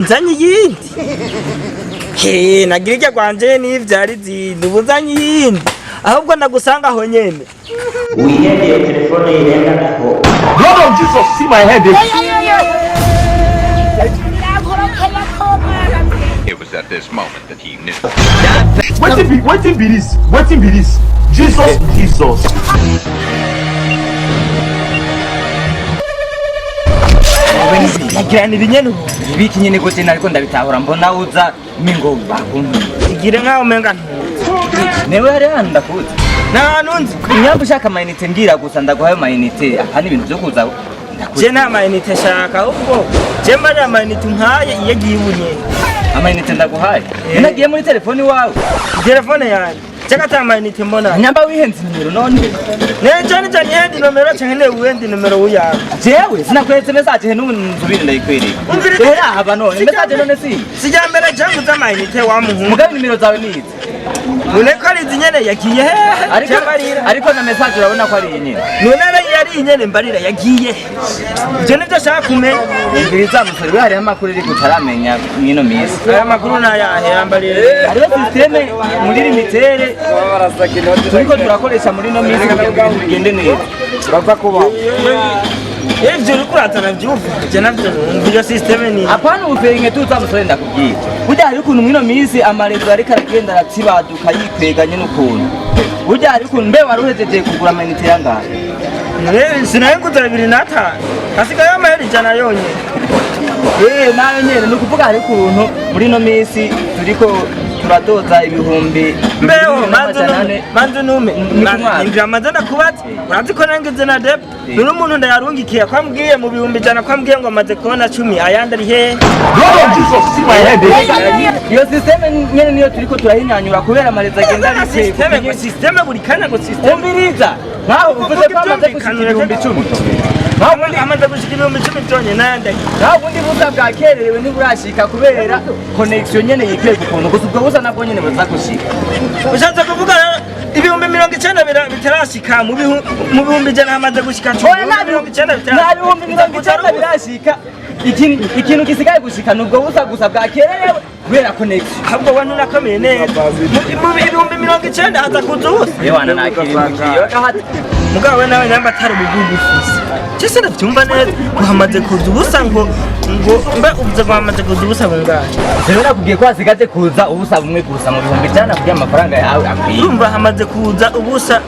Nzanye yindi. Nagirije kwanje n'ivyari zindi ubuzanye yindi. Ahubwo ndagusanga aho nyene. Wiyegeye telefone irenga nako. God of Jesus, see my head. It was at this moment that he knew. Waiting be this. Jesus. Nagirana ibinyene ibiki nyene gute nariko ndabitahura mbona uza mingo bakumva igire nkaho menga newe hari hano ndakuzi na nunzi nyambo ushaka amayinite mbwira gusa ndaguhaye amayinite aha ni ibintu byo kuza je nta amayinite shaka ubwo je mbari amayinite nkaye iyo giye bunye amayinite ndaguhaye nagiye muri telefoni wawe telefone yanjye chaka ta amayinite mbona nyamba wihenze numero none cyane hendi numero cyane wendi numero uya jewe sinakwetse message he n'unzubire ndayikwereka era haba none message none sijya mbere jangu za amayinite wa muhungu mugabe nimero zawe nizi none ko ari zinyene yagiye ariko na message urabona ko ari nyene none yari nyene mbarira yagiye je nivyo shaka kumenya ngiriza musore we hari amakuru iri kutaramenya mwino misi aya makuru nayahe mbarira ariyo systeme muri limitere turiko turakoresha muri no misi kugira ngo bigende neza bava kuba ivyo rukuratana byuvu je navyo iyo systeme ni apana ubenge tuza musore ndakubwiye burya hari ukuntu mwino misi amarezo ariko aragenda aratsibaduka yikweganye n'ukuntu burya hari ukuntu mbe waruhejeje kugura amayinite yangahe sinayiguze 2005 hasigaye amahera ijana yonyene nayo nyene ni ukuvuga hari ukuntu muri no misi turiko turatoza ibihumbi mbeho manzu nume ingira amazana kubatse urazi ko nangize na dep nuri umuntu ndayarungikiye kwambwiye mu bihumbi ijana kwambwiye ngo amaze kubona 10 ayandi ari he God of Jesus, see my head. iyo systeme nyene niyo turiko turahinyanyura kubera amareza agenda ari systeme buri kana ngo systeme umbiriza ntaho uvuze ko amaze gushikira ibihumbi 10 ntabwo amaze gushikira ibihumbi 10 byonye nande ntabwo ndi buza bwakererewe ntiburashika kubera connection nyene yikwiye gukuntu gusa ubwo buza nabwo nyene buza gushika ushatse kuvuga ibihumbi 90 bitarashika mu bihumbi ijana hamaze gushika 90 nta bihumbi 90 birashika ikintu gisigaye gushika nubwo busa gusa bwakererewe kubera connection ahubwo wantu nakomeye neza mu bihumbi 90 haza kuzuza yewana nakiriye mugawe nawe nyamba atari mugugu ufise cyese ndavyumva neza uhamaze kuza ubusa ngo mbe uvuze ko hamaze kuza ubusa bungahe rero nakubwiye ko hasigaje kuza ubusa bumwe gusa mu bihumbi ijana kugira amafaranga yawe akwiye urumva hamaze kuza ubusa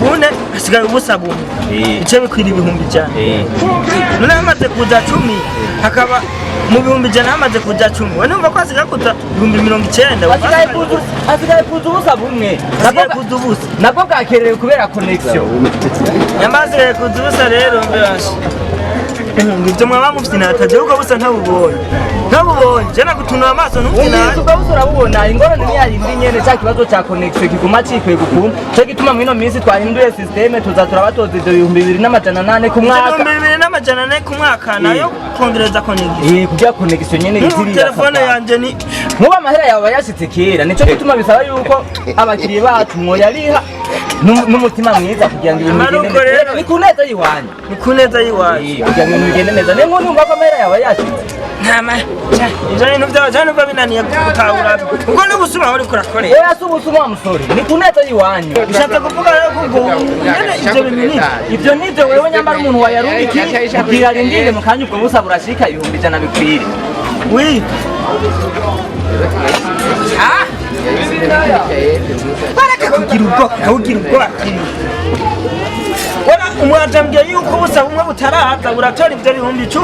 bune hasigaye ubusa bumwe ice bikwira ibihumbi ijana none hamaze kuza 10 hakaba mu bihumbi ijana hamaze kuja 10 we numva ko hasigaye kuza ibihumbi 90 hasigaye kuza ubusa bumwe nabwo bwakererewe kubera connection yamaze kuza ubusa rero mbasha ngivyo mwaba mufite nataje uko busa ntabubonye je nagutunura amaso ntukina ubwo busa urabubona ingorane ni yarindi nyene cya kibazo cya connection kiguma cikwe gukunda cyo gituma mwino minsi twahinduye systeme tuza turabatoza ibyo 2800 ku mwaka 2800 ku mwaka nayo kongereza connection kugira connection nyene iziri telefone yanje ni muba amahera yawe yashitse kera nico gituma bisaba yuko abakiriye bacu mwoyariha n'umutima mwiza kugira ngo ibintu bigende neza ni kuneza yiwanye kugira ngo ibintu bigende neza ne nk'undi ngwa amahera yawe yashitse ntama ivyo bintu by'abajana babinaniye gutahura ubwo ni busuma aho uriko urakorera si ubusuma wa musore ni kuneza yiwanye bishatse kuvuga rero ko ivyo bintu ivyo nivyo wewe nyambara umuntu wayarungiki kugira arindire mu kanya ubwo busa burashika ibihumbi ijana bikwire wi baraka kugira ubwo wala umwajambye yuko busa bumwe butaraza buratora ivyo bihumbi 10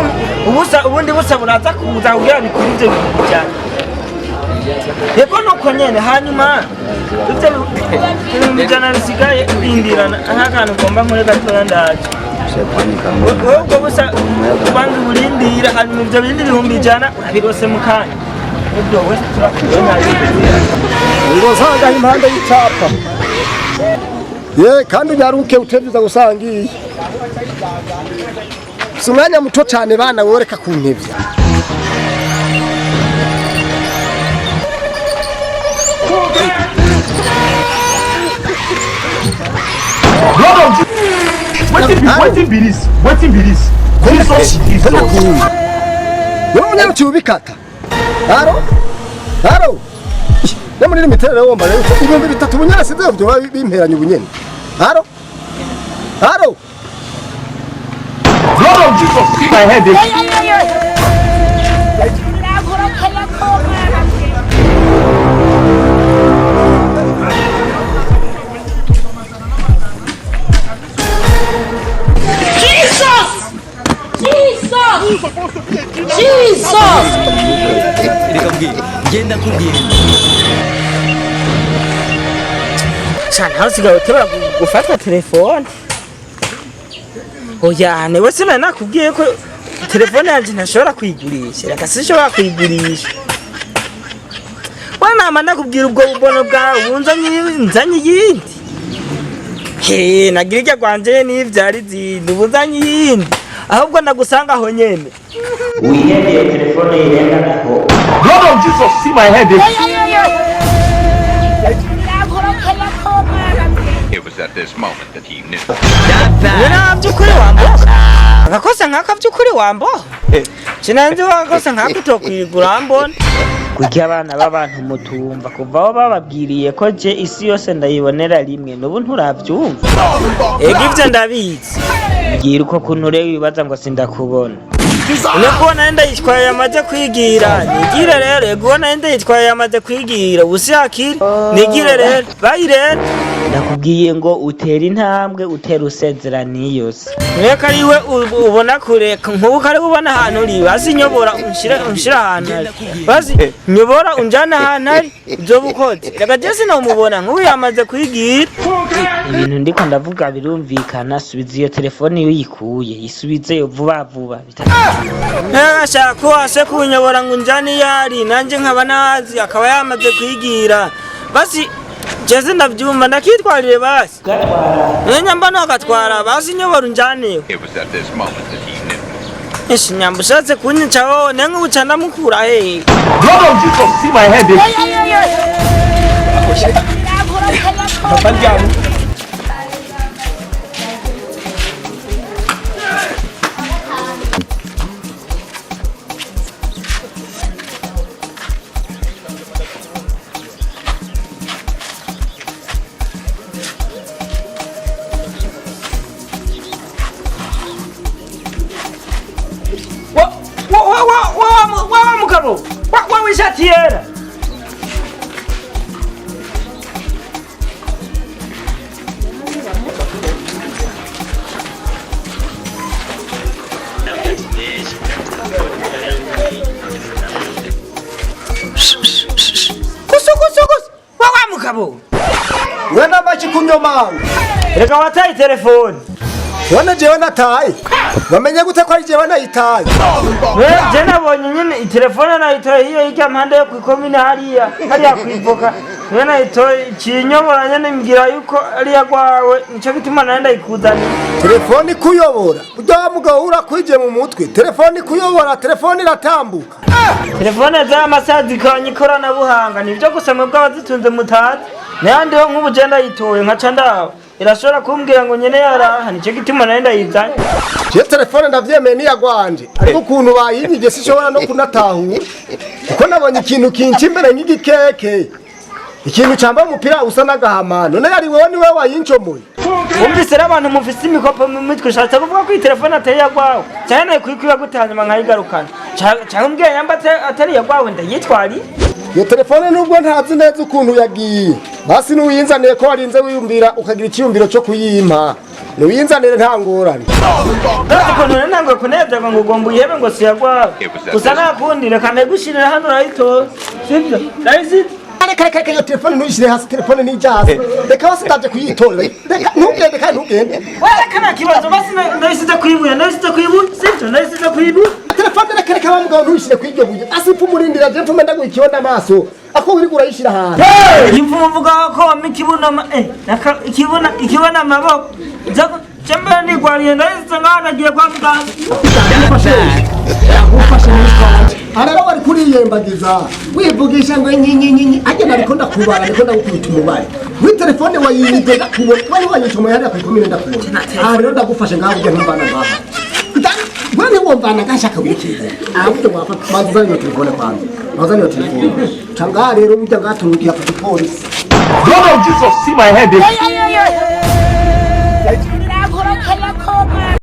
ubusa ubundi busa buraza kuza kugira bikuri ivyo bihumbi cyane yego nuko nyene hanyuma ivyo bihumbi ijana bisigaye bindirana ahantu ngomba nkore gatoya ndaje ubwo busa bangi burindira hanyuma ivyo bindi bihumbi ijana urabirose mu kanya ubwo wese turakubona ngosanga impande y'icapa kandi nyaruke uteviza gusangiye si umwanya muto cyane bana woreka kuntevya Waiting be this. Jesus is wowe unyarutse ubikata Haro ne muri imiterere womba rero ibihumbi bitatu bunyana size byo bimperanye ubunyene. Haro Blood of Jesus, see my headache. Sana hasigaye uteba gufatwa telefone. Oya newe sina nakubwiye ko telefone yanje ntashobora kuyigurisha. Reka sinshobora kuyigurisha. Wana amana kubwira ubwo bubono bwawe unzanye yindi. He nagirije kwanje n'ivyari zindi ubuzanye yindi. Ahubwo ndagusanga aho nyene. Wihebeye telefone irenganaho. Blood of Jesus, see my headache. It was at this moment that he knew. Nina byukuri wambo. Agakosa nkaka byukuri wambo. Cinanje agakosa nkaka tokwigura mbona. Kuki abana b'abantu mutumva kuva aho bababwiriye ko je isi yose ndayibonera rimwe nubu nturavyumva. Ega ivyo ndabizi. Ngira uko kunture wibaza ngo sindakubona. Nekubona enda yitwaye yamaze kwigira. Nigire rero egubona enda yitwaye yamaze kwigira. Usakiri nigire rero. Bayi rero. Ndakubwiye ngo utera intambwe utera usezeraniye yose. Reka ariwe ubona kureka nkubu kare ubona ahantu uri basi nyobora unshira ahantu ari. Basi nyobora unjana ahantu ari uzobukoze. Reka Jesse no mubona nkubu yamaze kwigira. Ibintu ndiko ndavuga birumvikana subiza iyo telefone iyo yikuye isubize yo vuba ashaka ko ase kunyobora ngo unjani yari nanje nkaba nazi akaba yamaze kwigira basi Jesse ndavyumva ndakitwarire basi gatwara mba no gatwara basi nyobora unjane. It was at this moment that he knew. Ese nyambushatse kunyica wo nenga ucana mukura he. Blood of Jesus, see my headache. Papa Diamu. Mugabo wa wishatiera kusukusukus wa mugabo wena machi kunyoma reka wataye telefone wana jewe nataye bamenye gute ko ari jewe nayitaye je nabonye nyine telefone nayitoye hiyo hirya mpande yo kwikomine hariya kwivoka niwe nayitoye kinyobora nyene mbwira yuko ari yagwawe nico gituma nanda ikuzana telefone kuyobora ujya mugabo urakwijye mu mutwe telefone kuyobora telefone iratambuka telefone za masazi kanyikorana buhanga nivyo gusa mwebwe abazitunze mutazi nandi ho nk'ubugenda yitoye nkaca ndaho irashobora kumbwira ngo nyene yaraha nico gituma nanda yizanye je telefone ndavyemeye ni yagwanje ariko kuntu bayinyije sishobora no kunatahura kuko nabonye ikintu kinci imbere nk'igikeke ikintu camba umupira usa n'agahamano none yari wewe ni wewe wayincomoye umvise abantu mufise imikopo mu mitwe shatse kuvuga ko telefone atari yagwawe cyane kwikwiba gutanyuma nkayigarukana cyangwa mbwiye yamba atari yagwawe ndayitwari iyo telefone nubwo ntazi neza ukuntu yagiye basi n'uyinzaniye ko warinze wiyumvira ukagira icyumviro cyo kuyimpa n'uyinzanire nta ngorane ndazi ko none ntango kuneza ngo ugomba uyebe ngo siyagwawe gusa nakundi reka ntegushirira hano rayito sibyo rayisi reka iyo telefone ntuyishyire hasi telefone nijyaze reka basi ndaje kuyitorera reka ntugende kandi ntugende reka nta kibazo basi ndayisize kuyibuye sibyo ndayisize kuyibuye telefone reka bamugabo ntuyishyire kw'iryo buye basi upfa umurindira je mfume ndagukibona amaso ako uri urayishyira hanze imvuvuga ko ikibona amaboko Chamba ni kwa lienda sangana giye kwa muganga. Ufashe n'itwaje. Arara bari kuriyembagiza. Wivugisha ngo nyinyi ajye narikunda kubara ndikunda gukubita umubare. Wi telefone wayinide ndakubona. Wari wanyicoma yari akwikome ndakubona. Rero ndagufashe ngaho ujye ntumbana ngaho. Wani wombana gashaka burikize. Ahubwo wafata mazuza iyo telefone kwanza. Nazani yo telefone. Changa rero burya ngatungiye ku polisi. Blood of Jesus, see my headache.